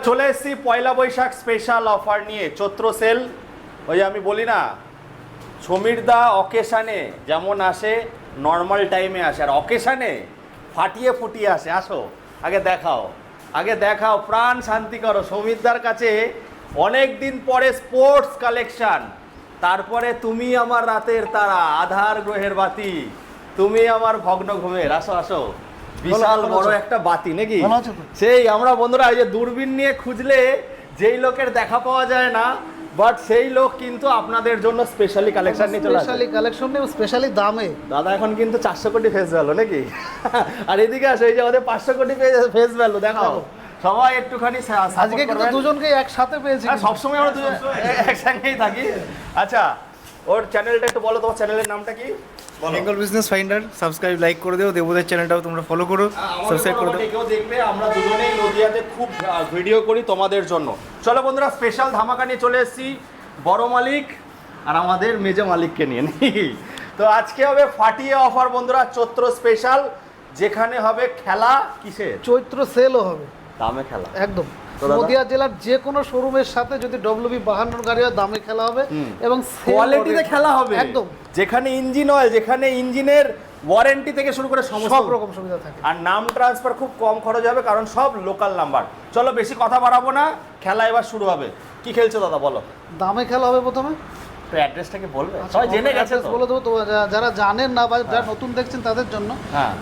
চলে এসেছি পয়লা Boishakh special offer নিয়ে, চৈত্র সেল। ওই আমি বলি না, সমীরদা অকেশানে যেমন আসে নর্মাল টাইমে আসে, আর অকেশানে ফাটিয়ে ফুটিয়ে আসে। আসো আগে দেখাও প্রাণ শান্তি করো। সমীরদার কাছে অনেক দিন পরে স্পোর্টস কালেকশন, তারপরে তুমি আমার রাতের তারা, আধার গ্রহের বাতি, তুমি আমার ভগ্ন ঘুমের। আসো বিশাল বড় একটা বাতি নাকি? সেই আমরা বন্ধুরা এই যে দূরবীন নিয়ে খুঁজলে যেই লোকের দেখা পাওয়া যায় না, বাট সেই লোক কিন্তু আপনাদের জন্য স্পেশালি কালেকশন নিয়ে চলে আসে। স্পেশালি কালেকশন নিয়ে স্পেশালি দামে। দাদা এখন কিন্তু 400 কোটি ফেস ভ্যালু নাকি? আর এদিকে আসো, এই যে আমাদের 500 কোটি ফেস ভ্যালু দেখাও। সবাই একটুখানি আজকে কিন্তু দুজনকে একসাথে পেয়েছি। সবসময় আমরা দুজন একসঙ্গেই থাকি। আচ্ছা, ওর চ্যানেলটা একটু বলো, তোমার চ্যানেলের নামটা কি? Bengal business finder. Subscribe like করে দিও, দেবদের চ্যানেলটাও তোমরা ফলো করো, সাবস্ক্রাইব করে দিও। কেউ দেখবে, আমরা দুজনেই নদিয়াতে খুব ভিডিও করি তোমাদের জন্য। চলো বন্ধুরা, স্পেশাল ধামাকা নিয়ে চলে এসেছি বড় মালিক আর আমাদের মেজো মালিককে নিয়ে। তো আজকে হবে ফাটিয়ে অফার বন্ধুরা, চৈত্র স্পেশাল, যেখানে হবে খেলা। কিসের? চৈত্র সেলও হবে, দামে খেলা। একদম নদিয়া জেলার যে কোনো শোরুমের সাথে যদি ডব্লিউবি 52 গাড়ি হয়, দামে খেলা হবে এবং কোয়ালিটিতে খেলা হবে। একদম, যেখানে ইঞ্জিন অয়েল, যেখানে ইঞ্জিনের ওয়ারেন্টি থেকে শুরু করে সব রকম সুবিধা থাকে। আর নাম ট্রান্সফার খুব কম খরচ হবে, কারণ সব লোকাল নাম্বার। চলো বেশি কথা বাড়াবো না, খেলা এবার শুরু হবে। কি খেলছো দাদা বলো? দামে খেলা হবে প্রথমে। তো অ্যাড্রেসটাকে বলবে, সবাই জেনে গেছে তো। বলে দেবো তো, যারা জানেন না বা যারা নতুন দেখছেন তাদের জন্য।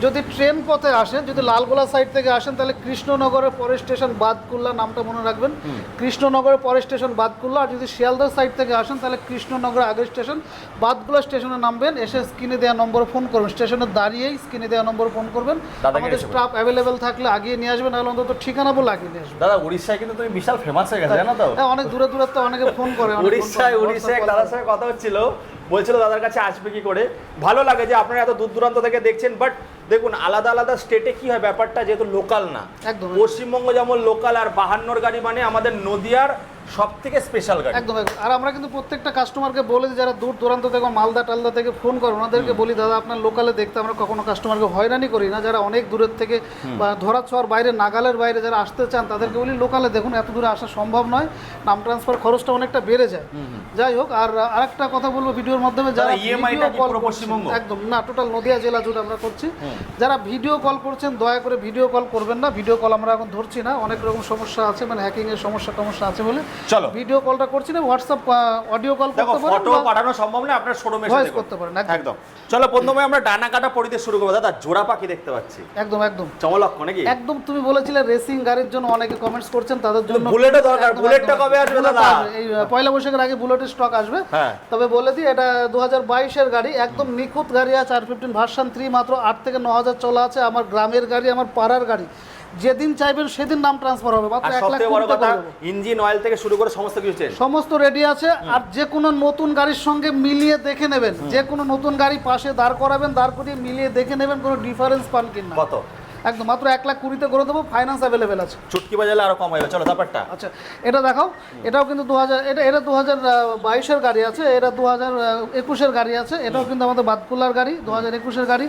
যদি ট্রেন পথে আসেন, যদি লালগোলা সাইড থেকে আসেন, তাহলে কৃষ্ণনগরের পরের স্টেশন বাদকুল্লা, নামটা মনে রাখবেন। কৃষ্ণনগরের পরের স্টেশন বাদকুল্লা। আর যদি শিয়ালদহ সাইড থেকে আসেন, তাহলে কৃষ্ণনগরের আগের স্টেশন বাদকুল্লা স্টেশনে নামবেন। এসে স্ক্রিনে দেওয়া নম্বরে ফোন করবেন, স্টেশনে দাঁড়িয়েই স্ক্রিনে দেওয়া নম্বরে ফোন করবেন। আমাদের স্টাফ অ্যাভেলেবেল থাকলে আগিয়ে নিয়ে আসবেন, নাহলে অন্তত ঠিকানা বলে আগিয়ে নিয়ে আসবেন। দাদা উড়িষ্যায় কিন্তু তুমি বিশাল ফেমাস হয়ে গেছে, জানো তো? হ্যাঁ, অনেক দূরে তো অনেকে ফোন করে। উড়িষ্যায় এক দাদার সঙ্গে কথা হচ্ছিল, বলছিল দাদার কাছে আসবে কি করে। ভালো লাগে যে আপনারা এত দূর দূরান্ত থেকে দেখছেন, বাট দেখুন আলাদা আলাদা স্টেটে কি হয় ব্যাপারটা, যেহেতু লোকাল না। একদম পশ্চিমবঙ্গ যেমন লোকাল, আর 52 গাড়ি মানে আমাদের নদিয়ার সব থেকে স্পেশাল গাড়ি। একদম। আর আমরা কিন্তু প্রত্যেকটা কাস্টমারকে বলে দিই, যারা দূর দূরান্ত থেকে মালদা টালদা থেকে ফোন করে, ওনাদেরকে বলি দাদা আপনার লোকালে দেখতে। আমরা কখনো কাস্টমারকে হয়রানি করি না। যারা অনেক দূরের থেকে বা ধরাছোঁয়ার বাইরে, নাগালের বাইরে যারা আসতে চান, তাদেরকে বলি লোকালে দেখুন, এত দূরে আসা সম্ভব নয়, নাম ট্রান্সফার খরচটা অনেকটা বেড়ে যায়। যাই হোক, আর আরেকটা কথা বলবো ভিডিওর মাধ্যমে, যারা ইএমআইটা কি পুরো পশ্চিমবঙ্গ? একদম না, টোটাল নদিয়া জেলা জুড়ে আমরা করছি। যারা ভিডিও কল করছেন, দয়া করে ভিডিও কল করবেন না। ভিডিও কল আমরা এখন ধরছি না, অনেক রকম সমস্যা আছে, মানে হ্যাকিং এর সমস্যা আছে বলে। চলো ভিডিও কলটা করছি না, হোয়াটসঅ্যাপ অডিও কল করতে পারেন, ফটো পাঠানো সম্ভব না, আপনার শোরুমে এসে ভয়েস করতে পারেন। একদম। চলো প্রথমে আমরা ডানা কাটা পরিতে শুরু করব। দাদা জোড়া পাখি দেখতে পাচ্ছি, একদম চমলক্ষ নাকি? একদম। তুমি বলেছিলে রেসিং গাড়ির জন্য অনেকে কমেন্টস করছেন, তাদের জন্য বুলেটও দরকার। বুলেটটা কবে আসবে দাদা? এই পয়লা বৈশাখের আগে বুলেটের স্টক আসবে। তবে বলে দিই, এটা 2022 এর গাড়ি, একদম নিখুঁত গাড়ি আছে। 415 ভার্সন 3, মাত্র 8 থেকে 9,000 চলা আছে। আমার গ্রামের গাড়ি, আমার পাড়ার গাড়ি, যেদিন চাইবেন সেদিন নাম ট্রান্সফার হবে। মাত্র 1 লাখ টাকা। ইঞ্জিন অয়েল থেকে শুরু করে সমস্ত কিছু সমস্ত রেডি আছে। আর যে কোনো নতুন গাড়ির সঙ্গে মিলিয়ে দেখে নেবেন, যে কোনো নতুন গাড়ি পাশে দাঁড় করাবেন, দাঁড় করিয়ে মিলিয়ে দেখে নেবেন কোনো ডিফারেন্স পান কিনা। কত? একদম মাত্র 1,20,000 করে দেবো, ফাইন্যান্স অ্যাভেলেবেল আছে। চুটকি বাজালে আরো কম হবে। চলো ব্যাপারটা। আচ্ছা, এটা দেখাও। এটাও কিন্তু 2022 এর গাড়ি আছে, এটা 2021 এর গাড়ি আছে। এটাও কিন্তু আমাদের বাদকুল্লার গাড়ি, 2021 এর গাড়ি।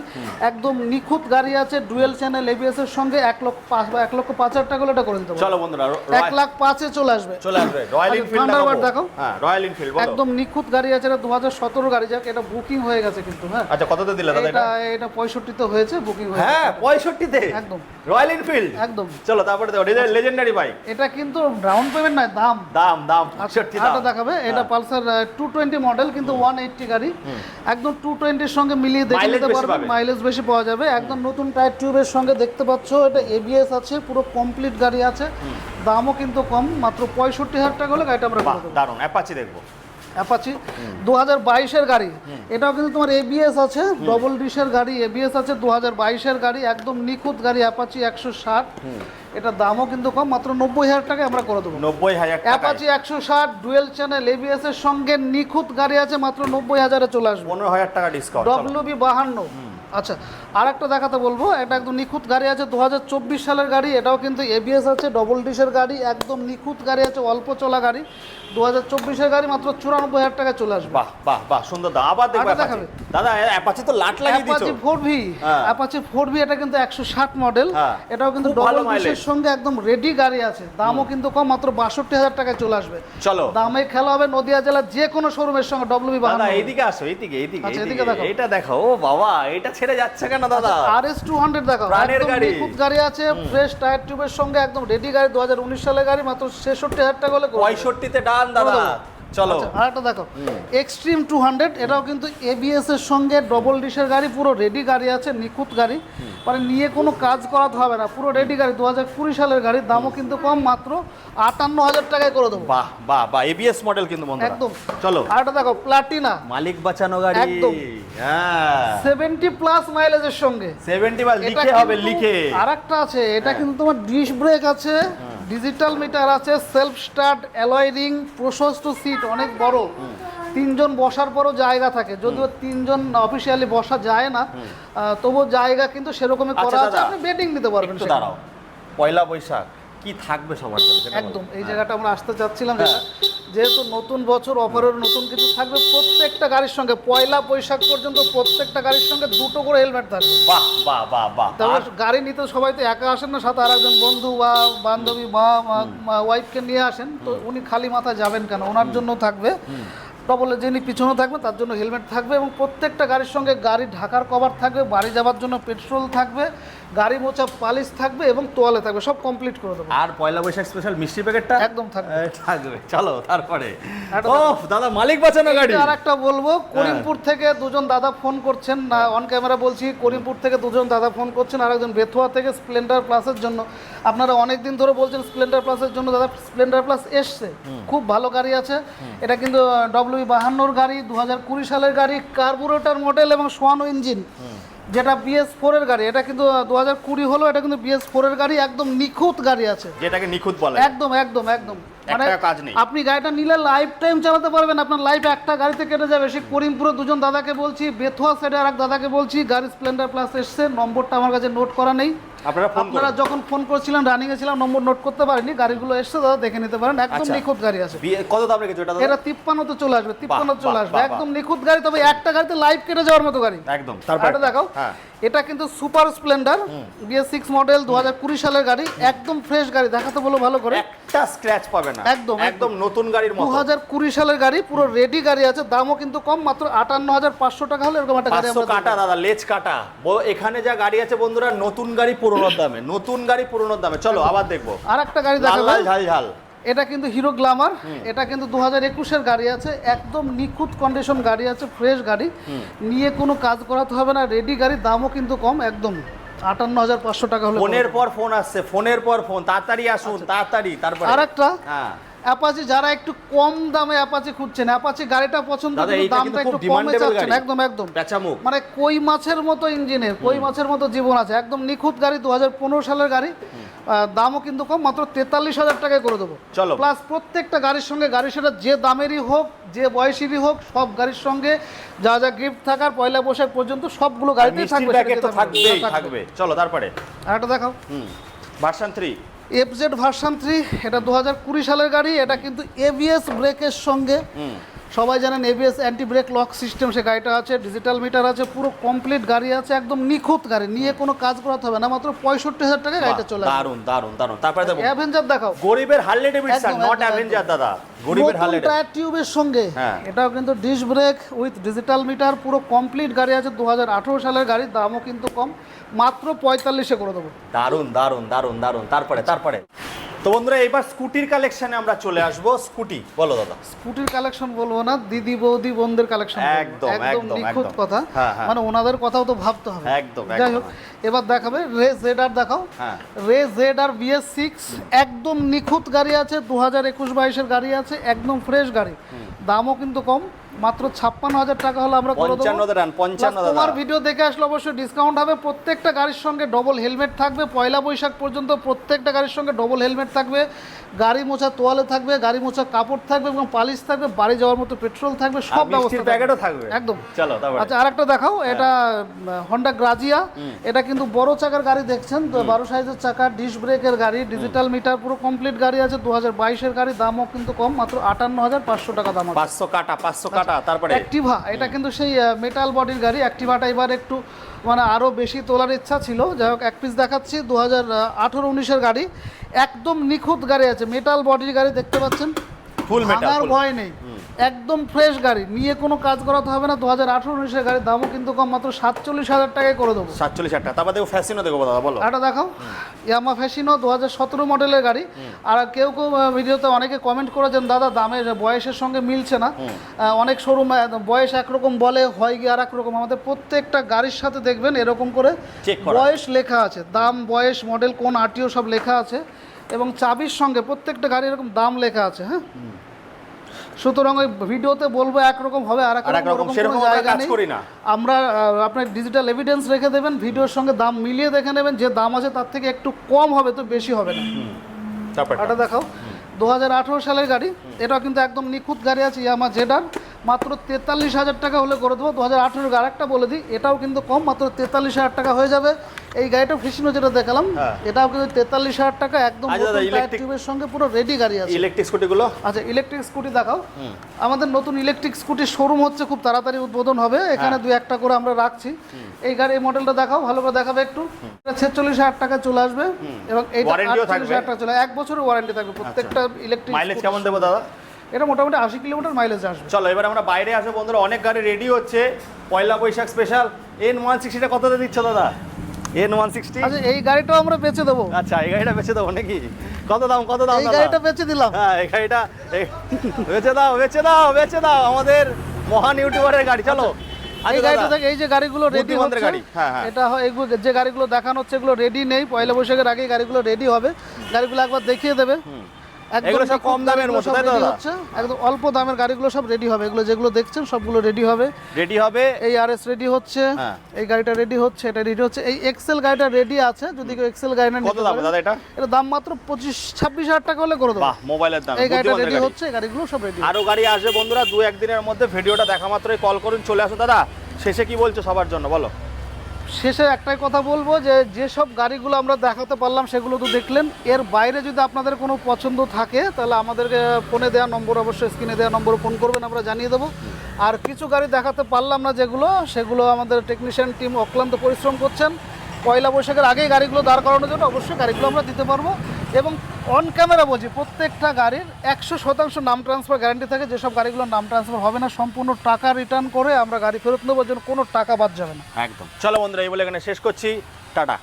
একদম নিখুঁত গাড়ি আছে, ডুয়েল চ্যানেল এবিএস এর সঙ্গে। 1,05,000 বা 1,05,000 টাকা হলে এটা করে দিতে পারবো। চলো বন্ধুরা, 1,05,000 চলে আসবে। রয়্যাল এনফিল্ড থান্ডারবার্ড দেখাও। হ্যাঁ, রয়্যাল এনফিল্ড বলো। একদম নিখুঁত গাড়ি আছে, এটা 2017 গাড়ি। যাক, এটা বুকিং হয়ে গেছে কিন্তু। হ্যাঁ, আচ্ছা, কততে দিলে দাদা এটা? এটা 65 তে হয়েছে, বুকিং হয়েছে। হ্যাঁ, 65 তে একদম রয়্যাল এনফিল্ড। একদম। চলো তারপরে দেখো লেজেন্ডারি বাইক। এটা কিন্তু ডাউন পেমেন্ট নয়, দাম 65 এটা দেখাবে। এটা পালসার 220 মডেল, কিন্তু 180 গাড়ি। একদম 220 এর সঙ্গে মিলিয়ে দেখে নিতে পারবেন, মাইলেজ বেশি পাওয়া যাবে। একদম নতুন টায়ার টিউবের সঙ্গে দেখতে পাচ্ছ। এটা এবিএস আছে, পুরো কমপ্লিট গাড়ি আছে। দামও কিন্তু কম, মাত্র 65,000 টাকা হলে গাড়িটা আমরা করে দেবো। দারুণ। অ্যাপাচি দেখবো। অ্যাপাচি 2022 এর গাড়ি। এটাও কিন্তু তোমার এবিএস আছে, ডবল ডিশের গাড়ি, এবিএস আছে, 2022 এর গাড়ি। একদম নিখুঁত গাড়ি, অ্যাপাচি 160। এটা দামও কিন্তু কম, মাত্র 90,000 টাকায় আমরা করে দেবো। 90,000 টাকা। অ্যাপাচি 160 ডুয়েল চ্যানেল এবিএস এর সঙ্গে নিখুঁত গাড়ি আছে, মাত্র 90,000 এ চলে আসবে। 15,000 টাকা ডিসকাউন্ট। ডব্লিউবি 52 আচ্ছা, আর একটা দেখাতে বলবো, এটা একদম নিখুঁত গাড়ি আছে 2024 সালের গাড়ি, এটাও কিন্তু এবিএস আছে, ডবল ডিশের গাড়ি, একদম নিখুঁত গাড়ি আছে, অল্প চলা গাড়ি, 2024-এর গাড়ি, মাত্র 94,000 টাকায় চলে আসবে। বাহ বাহ বাহ, সুন্দর। দাদা আবার দেখো আরেকটা অ্যাপাচি। দেখাবে। দাদা অ্যাপাচি তো লাট লাগিয়ে দিছো। অ্যাপাচি 4V, হ্যাঁ। অ্যাপাচি 4V, এটা কিন্তু 160 মডেল, হ্যাঁ। এটাও কিন্তু খুব ভালো ডবল ডিশের mileage। সঙ্গে একদম রেডি গাড়ি আছে, দামও কিন্তু কম, মাত্র 62,000 টাকায় চলে আসবে। চলো দামে খেলা হবে নদিয়া জেলার যে কোনো শোরুমের সঙ্গে WB দাদা, 52। এইদিকে আসো, এইদিকে এইদিকে আচ্ছা, এইদিকে। এদিকে দেখো। এটা দেখো, ও বাবা, এটা ছেড়ে যাচ্ছে কেন দাদা? RS 200 দেখাও, প্রাণের একদম গাড়ি। নিখুঁত গাড়ি আছে, ফ্রেশ টায়ার টিউবের সঙ্গে একদম রেডি গাড়ি, 2019 সালের গাড়ি, মাত্র 66,000 টাকা হলে করে দেবো। 65-তে ডান দাদা। চলো আচ্ছা, আরেকটা দেখো, এক্সট্রিম 200, এটাও কিন্তু এবিএস এর সঙ্গে ডবল ডিশের গাড়ি, পুরো রেডি গাড়ি আছে, নিখুঁত গাড়ি, মানে নিয়ে কোনো কাজ করাতে হবে না, পুরো রেডি গাড়ি, 2020 সালের গাড়ি, দামও কিন্তু কম, মাত্র 58,000 টাকায় করে দেবো। বাহ বাহ বাহ, এবিএস মডেল কিন্তু বন্ধুরা। একদম। চলো, আরেকটা দেখো, প্লাটিনা, মালিক বাঁচানো গাড়ি। একদম। হ্যাঁ, 70+ মাইলেজের সঙ্গে। 70 বা লিখে হবে, লিখে। আরেকটা আছে, এটা কিন্তু তোমার ডিশ ব্রেক আছে, ডিজিটাল মিটার আছে, সেলফ স্টার্ট, অ্যালয় রিং, প্রশস্ত সিট, অনেক বড়, 3 জন বসার পরও জায়গা থাকে, যদিও 3 জন অফিসিয়ালি বসা যায় না, তবুও জায়গা কিন্তু সেরকমই করা আচ্ছা আছে, দাদা, আপনি বেডিং নিতে পারবেন একটু সেখানে। দাঁড়াও, পয়লা বৈশাখ কি থাকবে সবার জন্য সেটা বলো। একদম, এই জায়গাটা আমরা আসতে চাচ্ছিলাম, যেহেতু নতুন বছর, অফারের নতুন কিছু থাকবে প্রত্যেকটা গাড়ির সঙ্গে, পয়লা বৈশাখ পর্যন্ত প্রত্যেকটা গাড়ির সঙ্গে 2টো করে হেলমেট থাকবে। বাহ বাহ বাহ বাহ। তারপর গাড়ি নিতে সবাই তো একা আসেন না, সাথে আর একজন বন্ধু বা বান্ধবী বা ওয়াইফকে নিয়ে আসেন, তো উনি খালি মাথায় যাবেন কেন, ওনার জন্য থাকবে ডবল, যিনি পিছনে থাকবে তার জন্য হেলমেট থাকবে, এবং প্রত্যেকটা গাড়ির সঙ্গে গাড়ি ঢাকার কভার থাকবে, বাড়ি যাওয়ার জন্য পেট্রোল থাকবে, গাড়ি মোছা পালিশ থাকবে, এবং তোয়ালে থাকবে, সব কমপ্লিট করে দেবো। আর পয়লা বৈশাখ স্পেশাল মিষ্টি প্যাকেটটা একদম থাকবে। থাকবে। চলো তারপরে, একটা ও দাদা, মালিক বাঁচানো গাড়ি। আর একটা বলবো, করিমপুর থেকে দুজন দাদা ফোন করছেন, না অন ক্যামেরা বলছি, করিমপুর থেকে দুজন দাদা ফোন করছেন, আর একজন বেথুয়া থেকে স্প্লেন্ডার প্লাসের জন্য। আপনারা অনেক দিন ধরে বলছেন স্প্লেন্ডার প্লাসের জন্য, দাদা স্প্লেন্ডার প্লাস এসছে, খুব ভালো গাড়ি আছে, এটা কিন্তু WB 52 গাড়ি, 2020 সালের গাড়ি, কার্বুরেটর মডেল এবং সোয়ানো ইঞ্জিন, যেটা BS4 এর গাড়ি, এটা কিন্তু 2020 হলো, এটা কিন্তু BS4 এর গাড়ি, একদম নিখুঁত গাড়ি আছে, যেটাকে নিখুঁত বলে। একদম একদম একদম, একটা কাজ নেই। আপনি গাড়িটা নিলে লাইফ টাইম চালাতে পারবেন, আপনার লাইফ একটা গাড়িতে কেটে যাবে। সেই করিমপুরে দুজন দাদাকে বলছি, বেথুয়া সাইডে আর এক দাদাকে বলছি, গাড়ি স্প্লেন্ডার প্লাস এসছে, নম্বরটা আমার কাছে নোট করা নেই, আপনারা যখন ফোন করেছিলেন রানিং এ ছিলাম, নম্বর নোট করতে পারেনি, গাড়িগুলো এসছে, দাদা দেখে নিতে পারেন, একদম নিখুঁত গাড়ি আছে। কত দাম রেখেছো এটা দাদা? এটা 53 তে চলে আসবে, 53 চলে আসবে, একদম নিখুঁত গাড়ি, তবে একটা গাড়িতে লাইভ কেটে যাওয়ার মতো গাড়ি একদম। তারপরে দেখাও, এটা কিন্তু সুপার স্প্লেন্ডার BS6 মডেল, 2020 সালের গাড়ি, একদম ফ্রেশ গাড়ি, দেখাতে বলো ভালো করে, একটা স্ক্র্যাচ পাবে না, একদম একদম নতুন গাড়ির মতো। 2020 সালের গাড়ি, পুরো রেডি গাড়ি আছে, দামও কিন্তু কম, মাত্র 58,500 টাকা হলে এরকম একটা গাড়ি 500 কাটা দাদা, লেজ কাটা। এখানে যা গাড়ি আছে বন্ধুরা, নতুন গাড়ি পুরোনোর দামে, নতুন গাড়ি পুরোনোর দামে। চলো আবার দেখবো আর একটা গাড়ি লাল দেখাবো, লাল ঝাল ঝাল। এটা কিন্তু হিরো গ্ল্যামার, এটা কিন্তু 2021 এর গাড়ি আছে, একদম নিখুঁত কন্ডিশন গাড়ি আছে, ফ্রেশ গাড়ি, নিয়ে কোনো কাজ করাতে হবে না, রেডি গাড়ি, দামও কিন্তু কম, একদম 58,500 টাকা হলে। ফোনের পর ফোন আসছে, ফোনের পর ফোন, তাড়াতাড়ি আসুন তাড়াতাড়ি। তারপরে আরেকটা হ্যাঁ, অ্যাপাচি, যারা একটু কম দামে অ্যাপাচি খুঁজছেন, অ্যাপাচি গাড়িটা পছন্দ, দাদা, কিন্তু এইটা দামটা কিন্তু একটু খুব কমে demandable চাচ্ছেন, গাড়ি। একদম একদম পেঁচামুখ। মানে কই মাছের মতো ইঞ্জিনের, কই মাছের মতো জীবন আছে, একদম নিখুঁত গাড়ি, 2015 সালের গাড়ি, দামও কিন্তু কম, মাত্র 43,000 টাকায় করে দেবো। চলো, প্লাস প্রত্যেকটা গাড়ির সঙ্গে, গাড়ি সেটা যে দামেরই হোক, যে বয়সেরই হোক, সব গাড়ির সঙ্গে যা যা গিফট থাকার পয়লা বৈশাখ পর্যন্ত সবগুলো গাড়িতেই মিষ্টির থাকবে, প্যাকেট তো সেটা থাকবেই থাকবে। চলো তারপরে আরেকটা দেখাও, ভার্সন 3 FZ ভার্সন 3, এটা 2020 সালের গাড়ি, এটা কিন্তু ABS ব্রেকের সঙ্গে, সবাই জানেন ABS anti brake lock system, সে গাড়িটা আছে, ডিজিটাল মিটার আছে, পুরো কমপ্লিট গাড়ি আছে, একদম নিখুঁত গাড়ি, নিয়ে কোনো কাজ করাতে হবে না, মাত্র 65,000 টাকায় গাড়িটা চলে আসবে। দারুন দারুন দারুন। তারপরে দেখো অ্যাভেঞ্জার দেখাও, গরিবের হার্লে ডেভিডসন, একদম, নট একদম, অ্যাভেঞ্জার দাদা, গরিবের হার্লে নতুন টায়ার টিউবের সঙ্গে, হ্যাঁ। এটাও কিন্তু disc brake with digital meter, পুরো কমপ্লিট গাড়ি আছে, 2018 সালের গাড়ি, দামও কিন্তু কম, মাত্র 45-এ করে দেবো। দারুন দারুন দারুন দারুন। তারপরে তারপরে তো বন্ধুরা, এবার স্কুটির কালেকশনে আমরা চলে আসবো। স্কুটি বলো দাদা। স্কুটির কালেকশন বলবো না, দিদি বৌদি বোনদের কালেকশন, একদম, একদম একদম, নিখুঁত একদম। কথা, হ্যাঁ, হ্যাঁ। মানে ওনাদের কথাও তো ভাবতে হবে, একদম, যাই একদম। হোক, এবার দেখাবে রে ZR দেখাও, হ্যাঁ। রে ZR BS6, একদম নিখুঁত গাড়ি আছে, 2021-22 এর গাড়ি আছে, একদম ফ্রেশ গাড়ি, দামও কিন্তু কম, মাত্র 56,000 টাকা হলে আমরা করে দেবো। 55,000 তোমার ভিডিও দেখে আসলে অবশ্যই ডিসকাউন্ট হবে। প্রত্যেকটা গাড়ির সঙ্গে ডবল হেলমেট থাকবে, পয়লা বৈশাখ পর্যন্ত প্রত্যেকটা গাড়ির সঙ্গে ডবল হেলমেট থাকবে, গাড়ি মোছা তোয়ালে থাকবে, গাড়ি মোছা কাপড় থাকবে এবং পালিশ থাকবে, বাড়ি যাওয়ার মতো পেট্রোল থাকবে, সব ব্যবস্থা প্যাকেটও থাকবে একদম। চলো তারপরে আচ্ছা আরেকটা দেখাও, এটা হন্ডা গ্রাজিয়া, এটা কিন্তু বড় চাকার গাড়ি দেখছেন, 12 সাইজের চাকা, ডিস্ক ব্রেকের গাড়ি, ডিজিটাল মিটার, পুরো কমপ্লিট গাড়ি আছে, 2022-এর গাড়ি, দামও কিন্তু কম, মাত্র 58,500 টাকা দাম আছে। 500 কাটা তারপরে অ্যাক্টিভা, এটা কিন্তু সেই মেটাল বডির গাড়ি। অ্যাক্টিভাটা এবার একটু মানে আরও বেশি তোলার ইচ্ছা ছিল, যাই হোক এক পিস দেখাচ্ছি। 2018-19-এর গাড়ি, একদম নিখুঁত গাড়ি আছে, মেটাল বডির গাড়ি দেখতে পাচ্ছেন, ফুল মেটাল, ভাঙার ভয় নেই, একদম ফ্রেশ গাড়ি, নিয়ে কোনো কাজ করাতে হবে না। 2018-19-এর গাড়ির দামও কিন্তু কম, মাত্র 47,000 টাকায় করে দেবো। 47,000 টাকা। তারপর দেখো ফ্যাসিনো দেখো দাদা, বলো এটা দেখাও, ইয়ামা ফ্যাসিনো 2017 মডেলের গাড়ি। আর কেউ কেউ ভিডিওতে অনেকে কমেন্ট করেছেন, দাদা দামের বয়সের সঙ্গে মিলছে না, অনেক শোরুম বয়স একরকম বলে, হয় গিয়ে আর এক রকম। আমাদের প্রত্যেকটা গাড়ির সাথে দেখবেন এরকম করে বয়স লেখা আছে, দাম, বয়স, মডেল, কোন আরটিও সব লেখা আছে, এবং চাবির সঙ্গে প্রত্যেকটা গাড়ি এরকম দাম লেখা আছে। হ্যাঁ, সুতরাং ওই ভিডিওতে বলবো একরকম হবে, আর একরকম সেরকম জায়গা নেই। আমরা আপনার ডিজিটাল এভিডেন্স রেখে দেবেন, ভিডিওর সঙ্গে দাম মিলিয়ে দেখে নেবেন, যে দাম আছে তার থেকে একটু কম হবে, তো বেশি হবে না। এটা দেখাও, 2018 সালের গাড়ি, এটা কিন্তু একদম নিখুঁত গাড়ি আছে, ইয়ামা জেডার, মাত্র 43,000 টাকা হলে করে দেবো। 2018 আরেকটা বলে দিই, এটাও কিন্তু কম, মাত্র 43,000 টাকা হয়ে যাবে। এই গাড়িটা ফিসিনো যেটা দেখালাম, এটাও কিন্তু 43,000 টাকা, একদম টিউবের সঙ্গে পুরো রেডি গাড়ি আছে। ইলেকট্রিক স্কুটিগুলো, আচ্ছা ইলেকট্রিক স্কুটি দেখাও। আমাদের নতুন ইলেকট্রিক স্কুটির শোরুম হচ্ছে, খুব তাড়াতাড়ি উদ্বোধন হবে, এখানে 2-1টা করে আমরা রাখছি। এই গাড়ি, এই মডেলটা দেখাও, ভালো করে দেখাবে একটু। 46,000 টাকা চলে আসবে, এবং এইটা 48,000 টাকা চলে, 1 বছরের ওয়ারেন্টি থাকবে প্রত্যেকটা ইলেকট্রিক। মাইলেজ কেমন দেবো দাদা? এটা মোটামুটি 80 কিলোমিটার মাইলেজ আসবে। চলো এবার আমরা বাইরে আসবো বন্ধুরা, অনেক গাড়ি রেডি হচ্ছে পয়লা বৈশাখ স্পেশাল। N160টা কততে দিচ্ছ দাদা? N160, আচ্ছা এই গাড়িটাও আমরা বেচে দেবো। আচ্ছা এই গাড়িটা বেচে দেবো নাকি? কত দাম এই গাড়িটা বেচে দিলাম। হ্যাঁ এই গাড়িটা বেচে দাও আমাদের মহান ইউটিউবারের গাড়ি। চলো এই গাড়িটা থেকে, এই যে গাড়িগুলো রেডি হচ্ছে, এটা এগুলো যে গাড়িগুলো দেখানো হচ্ছে এগুলো রেডি নেই, পয়লা বৈশাখের আগে গাড়িগুলো রেডি হবে। গাড়িগুলো একবার দেখিয়ে দেবে, এগুলো সব কম দামের মধ্যে, তাই তো দাদা? একদম অল্প দামের গাড়িগুলো সব রেডি হবে, এগুলো যেগুলো দেখছেন সবগুলো রেডি হবে। এই আরএস রেডি হচ্ছে, এই গাড়িটা রেডি হচ্ছে, এটা রেডি হচ্ছে, এই এক্সেল গাড়িটা রেডি আছে। যদি কেউ এক্সেল গাড়ি না নিতে পারে, দাদা এটা দাম মাত্র 25-26,000 টাকা হলে করে দেবো। বাহ, মোবাইলের দাম। এই গাড়িটা রেডি হচ্ছে, এই গাড়িগুলো সব রেডি। আরো গাড়ি আসবে বন্ধুরা 2-1 দিনের মধ্যে। ভিডিওটা দেখা মাত্রই কল করুন, চলে আসো। দাদা শেষে কি বলছো সবার জন্য, বলো? শেষে একটাই কথা বলবো, যে যেসব গাড়িগুলো আমরা দেখাতে পারলাম সেগুলো তো দেখলেন, এর বাইরে যদি আপনাদের কোনো পছন্দ থাকে তাহলে আমাদেরকে ফোনে দেওয়া নম্বর, অবশ্যই স্ক্রিনে দেওয়া নম্বরে ফোন করবেন, আমরা জানিয়ে দেবো। আর কিছু গাড়ি দেখাতে পারলাম না যেগুলো, সেগুলো আমাদের টেকনিশিয়ান টিম অক্লান্ত পরিশ্রম করছেন পয়লা বৈশাখের আগেই গাড়িগুলো দাঁড় করানোর জন্য। অবশ্যই গাড়িগুলো আমরা দিতে পারবো, এবং অন ক্যামেরা বলছি, প্রত্যেকটা গাড়ির 100% নাম ট্রান্সফার গ্যারান্টি থাকে। যেসব গাড়িগুলোর নাম ট্রান্সফার হবে না, সম্পূর্ণ টাকা রিটার্ন করে আমরা গাড়ি ফেরত নেবো, জন্য কোনো টাকা বাদ যাবে না। একদম। চলো বন্ধুরা, এই বলে এখানে শেষ করছি, টাটা।